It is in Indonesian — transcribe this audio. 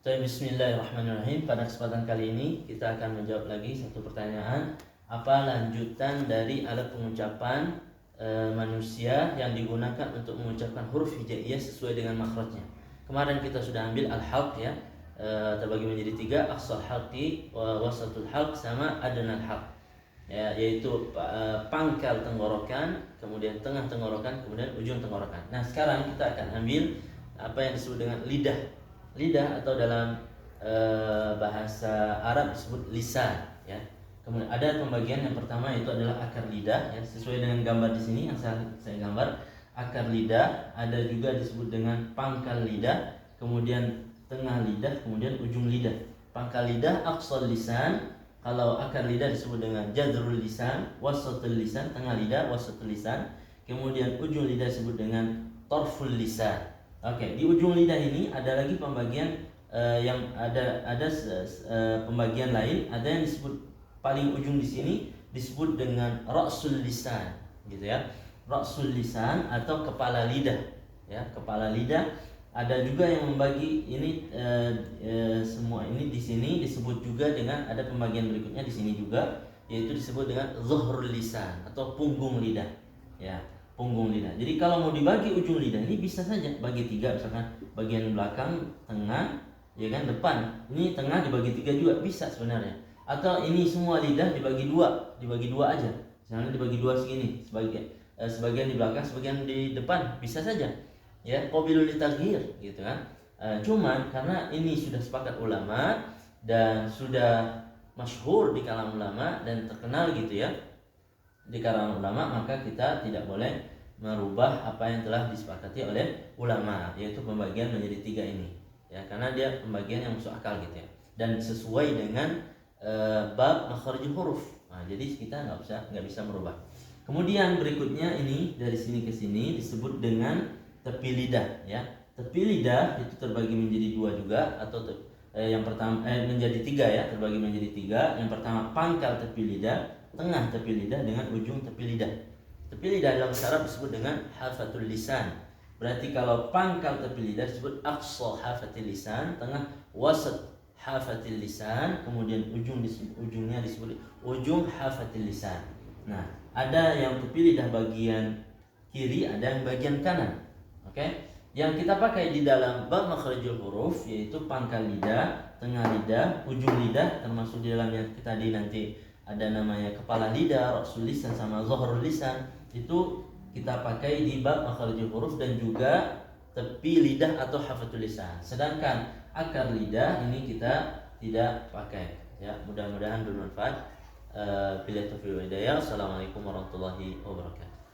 Bismillahirrahmanirrahim. Pada kesempatan kali ini kita akan menjawab lagi satu pertanyaan. Apa lanjutan dari alat pengucapan manusia yang digunakan untuk mengucapkan huruf hijaiyah sesuai dengan makhrajnya? Kemarin kita sudah ambil al-halq ya, terbagi menjadi tiga: aqsal halqi, wasatul halq, sama adnal halq. Ya, yaitu pangkal tenggorokan, kemudian tengah tenggorokan, kemudian ujung tenggorokan. Nah, sekarang kita akan ambil apa yang disebut dengan lidah. Lidah atau dalam bahasa Arab disebut lisan ya. Kemudian ada pembagian yang pertama, itu adalah akar lidah ya, sesuai dengan gambar di sini yang saya gambar. Akar lidah, ada juga disebut dengan pangkal lidah, kemudian tengah lidah, kemudian ujung lidah. Pangkal lidah aqsal lisan, kalau akar lidah disebut dengan jadrul lisan, wasatul lisan, tengah lidah, wasatul lisan, kemudian ujung lidah disebut dengan torful lisan. Oke, di ujung lidah ini ada lagi pembagian yang ada pembagian lain, ada yang disebut paling ujung di sini disebut dengan ra'sul lisan, gitu ya. Ra'sul lisan atau kepala lidah, ya, kepala lidah. Ada juga yang membagi ini semua ini di sini disebut juga dengan, ada pembagian berikutnya di sini juga, yaitu disebut dengan zuhrul lisan atau punggung lidah, ya. Punggung lidah. Jadi kalau mau dibagi ujung lidah ini bisa saja bagi tiga, misalkan bagian belakang, tengah, ya kan, depan. Ini tengah dibagi tiga juga bisa sebenarnya. Atau ini semua lidah dibagi dua aja. Misalnya dibagi dua segini, sebagian di belakang, sebagian di depan, bisa saja. Ya, qabilul litaghyir gitu kan. Cuman karena ini sudah sepakat ulama dan sudah masyhur di kalangan ulama dan terkenal gitu ya di kalangan ulama, maka kita tidak boleh merubah apa yang telah disepakati oleh ulama, yaitu pembagian menjadi tiga ini ya, karena dia pembagian yang masuk akal gitu ya, dan sesuai dengan bab makharijul huruf. Nah, jadi kita nggak bisa merubah. Kemudian berikutnya ini dari sini ke sini disebut dengan tepi lidah ya. Tepi lidah itu terbagi menjadi dua juga, atau yang pertama menjadi tiga ya, terbagi menjadi tiga. Yang pertama pangkal tepi lidah, tengah tepi lidah, dengan ujung tepi lidah. Tepi lidah dalam bahasa Arab disebut dengan hafatul lisan. Berarti kalau pangkal tepi lidah disebut aqsa hafatil lisan, tengah wasat hafatil lisan, kemudian ujungnya disebut ujung hafatil lisan. Nah, ada yang tepi lidah bagian kiri, ada yang bagian kanan. Oke? Yang kita pakai di dalam bab makharijul huruf yaitu pangkal lidah, tengah lidah, ujung lidah, termasuk di dalamnya tadi nanti ada namanya kepala lidah, ra'sul lisan, sama zuhrul lisan. Itu kita pakai di bab makharijul huruf dan juga tepi lidah atau hafatul lisan. Sedangkan akar lidah ini kita tidak pakai. Ya, mudah-mudahan bermanfaat. Billahi taufiq wal hidayah. Assalamualaikum warahmatullahi wabarakatuh.